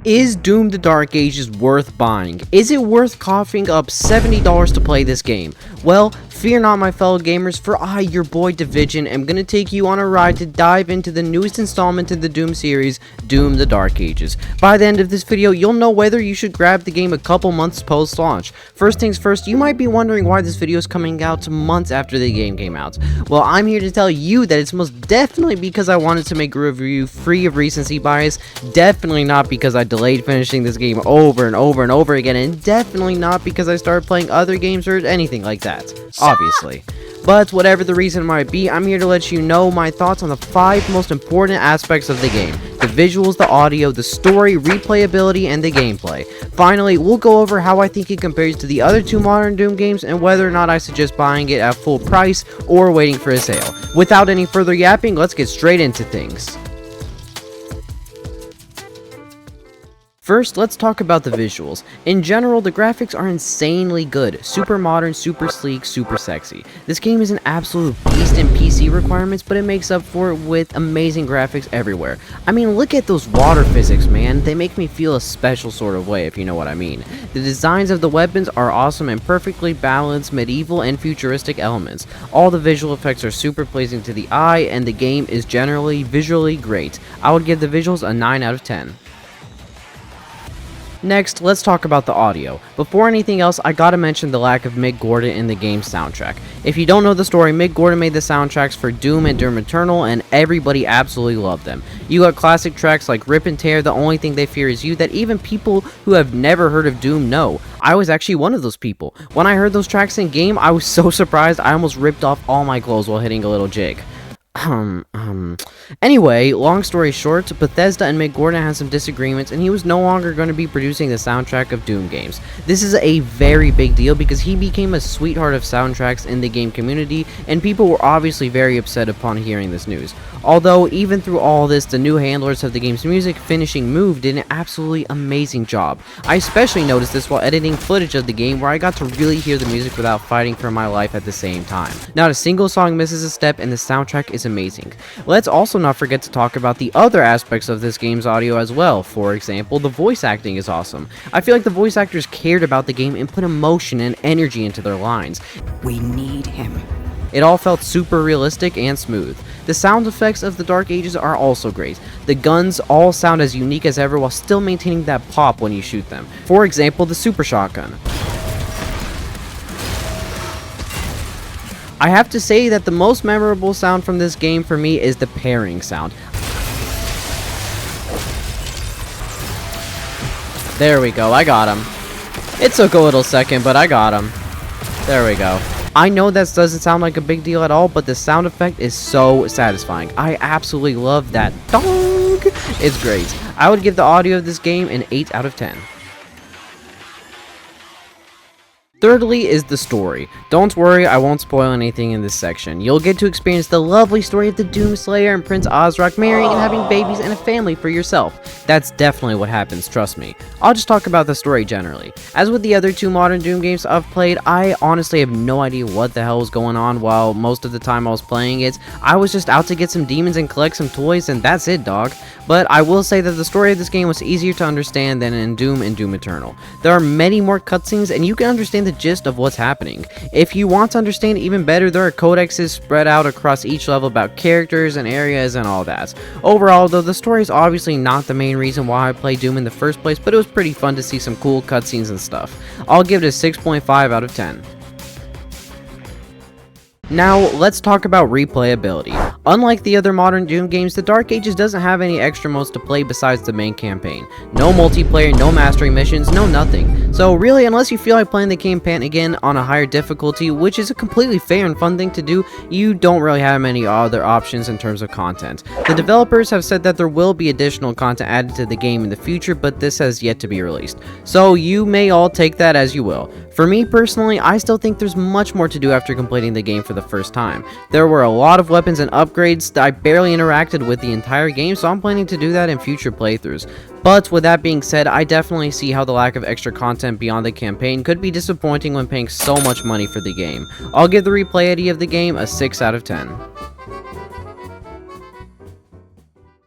Is Doom the Dark Ages worth buying? Is it worth coughing up $70 to play this game? Well, fear not, my fellow gamers, for I, your boy Division, am gonna take you on a ride to dive into the newest installment in the Doom series, Doom the Dark Ages. By the end of this video, you'll know whether you should grab the game a couple months post-launch. First things first, you might be wondering why this video is coming out months after the game came out. Well, I'm here to tell you that it's most definitely because I wanted to make a review free of recency bias, definitely not because I delayed finishing this game over and over and over again, and definitely not because I started playing other games or anything like that, obviously. But whatever the reason might be, I'm here to let you know my thoughts on the 5 most important aspects of the game: the visuals, the audio, the story, replayability, and the gameplay. Finally, we'll go over how I think it compares to the other 2 modern Doom games and whether or not I suggest buying it at full price or waiting for a sale. Without any further yapping, let's get straight into things. First, let's talk about the visuals. In general, the graphics are insanely good. Super modern, super sleek, super sexy. This game is an absolute beast in PC requirements, but it makes up for it with amazing graphics everywhere. I mean, look at those water physics, man. They make me feel a special sort of way, if you know what I mean. The designs of the weapons are awesome and perfectly balanced medieval and futuristic elements. All the visual effects are super pleasing to the eye, and the game is generally visually great. I would give the visuals a 9 out of 10. Next, let's talk about the audio. Before anything else, I gotta mention the lack of Mick Gordon in the game's soundtrack. If you don't know the story, Mick Gordon made the soundtracks for Doom and Doom Eternal, and everybody absolutely loved them. You got classic tracks like Rip and Tear, The Only Thing They Fear Is You, that even people who have never heard of Doom know. I was actually one of those people. When I heard those tracks in game, I was so surprised I almost ripped off all my clothes while hitting a little jig. Anyway, long story short, Bethesda and Mick Gordon had some disagreements, and he was no longer going to be producing the soundtrack of Doom games. This is a very big deal because he became a sweetheart of soundtracks in the game community, and people were obviously very upset upon hearing this news. Although, even through all this, the new handlers of the game's music, Finishing Move, did an absolutely amazing job. I especially noticed this while editing footage of the game, where I got to really hear the music without fighting for my life at the same time. Not a single song misses a step, and the soundtrack is amazing. Let's also not forget to talk about the other aspects of this game's audio as well. For example, the voice acting is awesome. I feel like the voice actors cared about the game and put emotion and energy into their lines. We need him. It all felt super realistic and smooth. The sound effects of the Dark Ages are also great. The guns all sound as unique as ever while still maintaining that pop when you shoot them. For example, the super shotgun. I have to say that the most memorable sound from this game for me is the pairing sound. There we go, I got him. It took a little second, but I got him. There we go. I know that doesn't sound like a big deal at all, but the sound effect is so satisfying. I absolutely love that. Dong! It's great. I would give the audio of this game an 8 out of 10. Thirdly is the story. Don't worry, I won't spoil anything in this section. You'll get to experience the lovely story of the Doomslayer and Prince Ozrock marrying and having babies and a family for yourself. That's definitely what happens, trust me. I'll just talk about the story generally. As with the other 2 modern Doom games I've played, I honestly have no idea what the hell was going on while most of the time I was playing it. I was just out to get some demons and collect some toys, and that's it, dog. But I will say that the story of this game was easier to understand than in Doom and Doom Eternal. There are many more cutscenes, and you can understand the gist of what's happening. If you want to understand even better, there are codexes spread out across each level about characters and areas and all that. Overall, though, the story is obviously not the main reason why I played Doom in the first place, but it was pretty fun to see some cool cutscenes and stuff. I'll give it a 6.5 out of 10. Now, let's talk about replayability. Unlike the other modern Doom games, the Dark Ages doesn't have any extra modes to play besides the main campaign. No multiplayer, no mastery missions, no nothing. So really, unless you feel like playing the campaign again on a higher difficulty, which is a completely fair and fun thing to do, you don't really have many other options in terms of content. The developers have said that there will be additional content added to the game in the future, but this has yet to be released. So you may all take that as you will. For me personally, I still think there's much more to do after completing the game for the first time. There were a lot of weapons and upgrades that I barely interacted with the entire game, so I'm planning to do that in future playthroughs. But with that being said, I definitely see how the lack of extra content beyond the campaign could be disappointing when paying so much money for the game. I'll give the replayability of the game a 6 out of 10.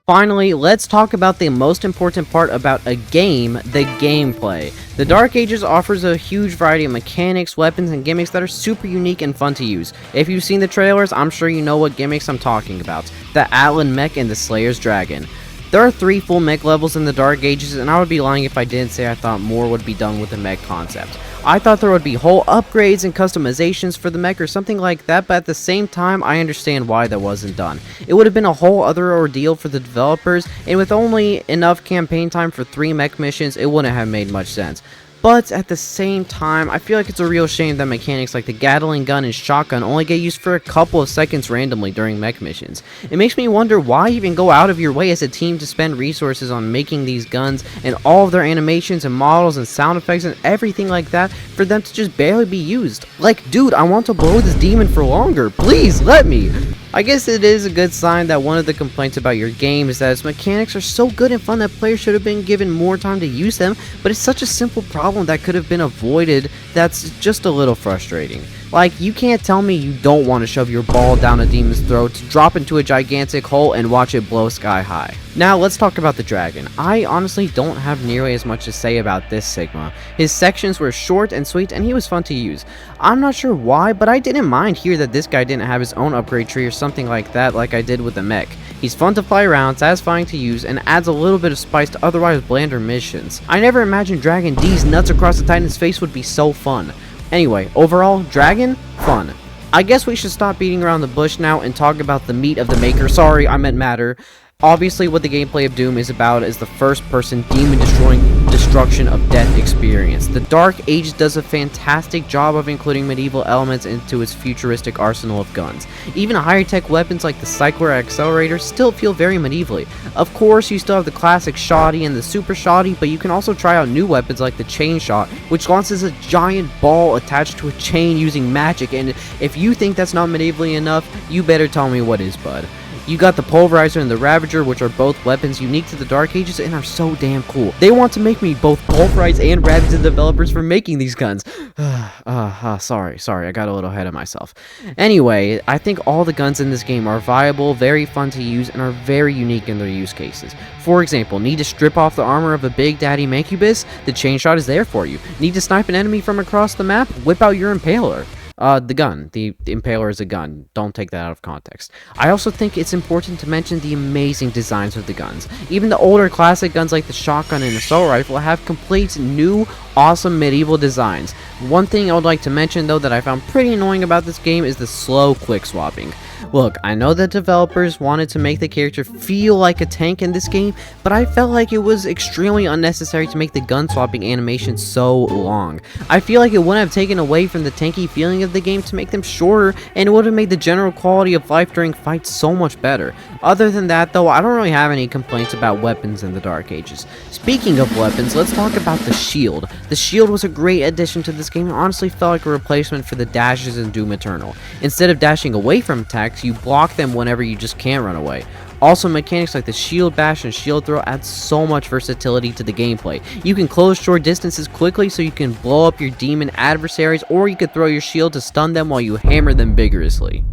Finally, let's talk about the most important part about a game, the gameplay. The Dark Ages offers a huge variety of mechanics, weapons, and gimmicks that are super unique and fun to use. If you've seen the trailers, I'm sure you know what gimmicks I'm talking about. The Atlan Mech and the Slayer's Dragon. There are 3 full mech levels in the Dark Ages, and I would be lying if I didn't say I thought more would be done with the mech concept. I thought there would be whole upgrades and customizations for the mech or something like that, but at the same time, I understand why that wasn't done. It would have been a whole other ordeal for the developers, and with only enough campaign time for 3 mech missions, it wouldn't have made much sense. But at the same time, I feel like it's a real shame that mechanics like the Gatling gun and shotgun only get used for a couple of seconds randomly during mech missions. It makes me wonder why even go out of your way as a team to spend resources on making these guns and all of their animations and models and sound effects and everything like that for them to just barely be used. Like, dude, I want to blow this demon for longer. Please, let me. I guess it is a good sign that one of the complaints about your game is that its mechanics are so good and fun that players should have been given more time to use them, but it's such a simple problem that could have been avoided that's just a little frustrating. Like, you can't tell me you don't want to shove your ball down a demon's throat, drop into a gigantic hole, and watch it blow sky high. Now, let's talk about the dragon. I honestly don't have nearly as much to say about this Sigma. His sections were short and sweet, and he was fun to use. I'm not sure why, but I didn't mind here that this guy didn't have his own upgrade tree or something like that like I did with the mech. He's fun to fly around, satisfying to use, and adds a little bit of spice to otherwise blander missions. I never imagined Dragon D's nuts across the Titan's face would be so fun. Anyway, overall, Dragon, fun. I guess we should stop beating around the bush now and talk about the meat of the maker. Sorry, I meant matter. Obviously, what the gameplay of Doom is about is the first-person demon-destroying destruction of death experience. The Dark Ages does a fantastic job of including medieval elements into its futuristic arsenal of guns. Even higher-tech weapons like the Cycler Accelerator still feel very medievally. Of course, you still have the classic Shoddy and the Super Shoddy, but you can also try out new weapons like the Chain Shot, which launches a giant ball attached to a chain using magic, and if you think that's not medievally enough, you better tell me what is, bud. You got the Pulverizer and the Ravager, which are both weapons unique to the Dark Ages and are so damn cool. They want to make me both pulverize and ravage the developers for making these guns. Sorry, I got a little ahead of myself. Anyway, I think all the guns in this game are viable, very fun to use, and are very unique in their use cases. For example, need to strip off the armor of a Big Daddy Mancubus? The Chain Shot is there for you. Need to snipe an enemy from across the map? Whip out your Impaler. The gun. The Impaler is a gun. Don't take that out of context. I also think it's important to mention the amazing designs of the guns. Even the older classic guns like the shotgun and assault rifle have complete new, awesome medieval designs. One thing I would like to mention though that I found pretty annoying about this game is the slow quick swapping. Look, I know that developers wanted to make the character feel like a tank in this game, but I felt like it was extremely unnecessary to make the gun swapping animation so long. I feel like it wouldn't have taken away from the tanky feeling of the game to make them shorter, and it would have made the general quality of life during fights so much better. Other than that though, I don't really have any complaints about weapons in the Dark Ages. Speaking of weapons, let's talk about the shield. The shield was a great addition to this game and honestly felt like a replacement for the dashes in Doom Eternal. Instead of dashing away from attacks, you block them whenever you just can't run away. Also, mechanics like the shield bash and shield throw add so much versatility to the gameplay. You can close short distances quickly so you can blow up your demon adversaries, or you could throw your shield to stun them while you hammer them vigorously.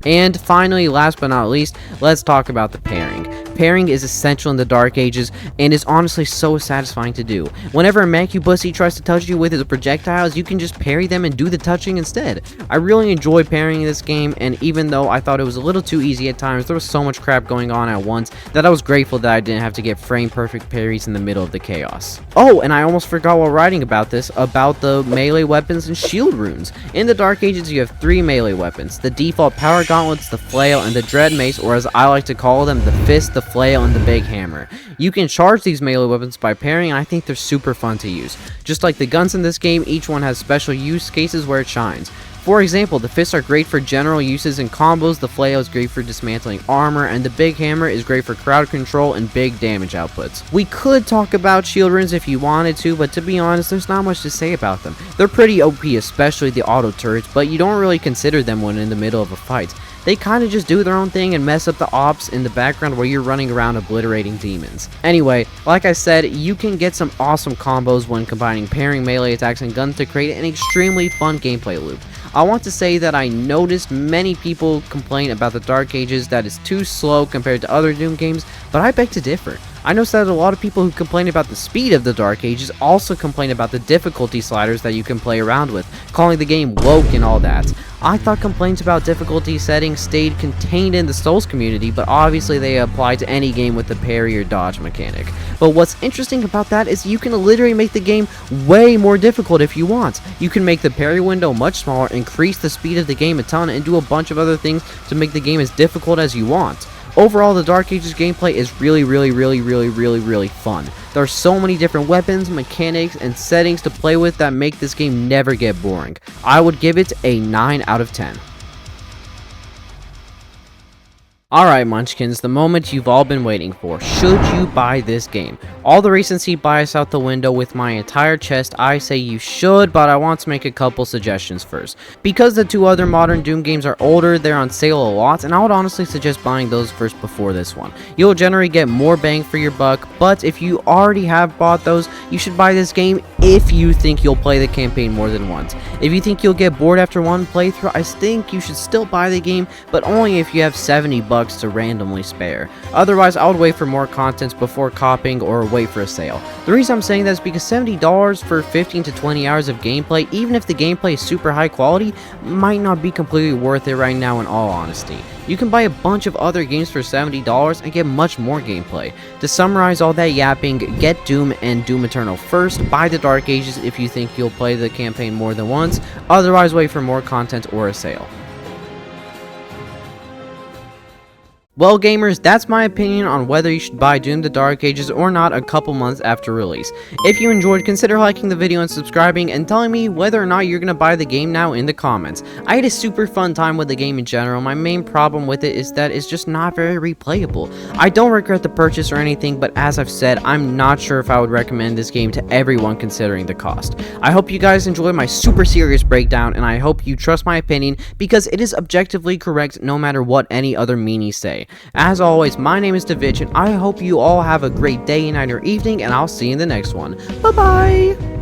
And finally, last but not least, let's talk about the pairing. Pairing is essential in the Dark Ages and is honestly so satisfying to do. Whenever a Mancubussy tries to touch you with his projectiles, you can just parry them and do the touching instead. I really enjoy parrying this game, and even though I thought it was a little too easy at times, there was so much crap going on at once that I was grateful that I didn't have to get frame perfect parries in the middle of the chaos. Oh, and I almost forgot while writing about this, about the melee weapons and shield runes. In the Dark Ages, you have 3 melee weapons: the default power gauntlets, the flail, and the dread mace, or as I like to call them, the fist, the flail, and the big hammer. You can charge these melee weapons by pairing, and I think they're super fun to use. Just like the guns in this game, each one has special use cases where it shines. For example, the fists are great for general uses and combos, the flail is great for dismantling armor, and the big hammer is great for crowd control and big damage outputs. We could talk about shield runes if you wanted to, but to be honest, there's not much to say about them. They're pretty OP, especially the auto turrets, but you don't really consider them when in the middle of a fight. They kinda just do their own thing and mess up the ops in the background while you're running around obliterating demons. Anyway, like I said, you can get some awesome combos when combining pairing melee attacks and guns to create an extremely fun gameplay loop. I want to say that I noticed many people complain about the Dark Ages that it's too slow compared to other Doom games, but I beg to differ. I noticed that a lot of people who complain about the speed of the Dark Ages also complain about the difficulty sliders that you can play around with, calling the game woke and all that. I thought complaints about difficulty settings stayed contained in the Souls community, but obviously they apply to any game with the parry or dodge mechanic. But what's interesting about that is you can literally make the game way more difficult if you want. You can make the parry window much smaller, increase the speed of the game a ton, and do a bunch of other things to make the game as difficult as you want. Overall, the Dark Ages gameplay is really fun. There are so many different weapons, mechanics, and settings to play with that make this game never get boring. I would give it a 9 out of 10. Alright Munchkins, the moment you've all been waiting for. Should you buy this game? All the recency bias out the window with my entire chest, I say you should, but I want to make a couple suggestions first. Because the two other modern Doom games are older, they're on sale a lot, and I would honestly suggest buying those first before this one. You'll generally get more bang for your buck, but if you already have bought those, you should buy this game if you think you'll play the campaign more than once. If you think you'll get bored after one playthrough, I think you should still buy the game, but only if you have $70 to randomly spare. Otherwise, I would wait for more content before copying or wait for a sale. The reason I'm saying that is because $70 for 15 to 20 hours of gameplay, even if the gameplay is super high quality, might not be completely worth it right now in all honesty. You can buy a bunch of other games for $70 and get much more gameplay. To summarize all that yapping, get Doom and Doom Eternal first, buy the Dark Ages if you think you'll play the campaign more than once, otherwise wait for more content or a sale. Well gamers, that's my opinion on whether you should buy Doom the Dark Ages or not a couple months after release. If you enjoyed, consider liking the video and subscribing and telling me whether or not you're gonna buy the game now in the comments. I had a super fun time with the game in general. My main problem with it is that it's just not very replayable. I don't regret the purchase or anything, but as I've said, I'm not sure if I would recommend this game to everyone considering the cost. I hope you guys enjoyed my super serious breakdown, and I hope you trust my opinion because it is objectively correct no matter what any other meanies say. As always, my name is Davich, and I hope you all have a great day, night, or evening, and I'll see you in the next one. Bye-bye!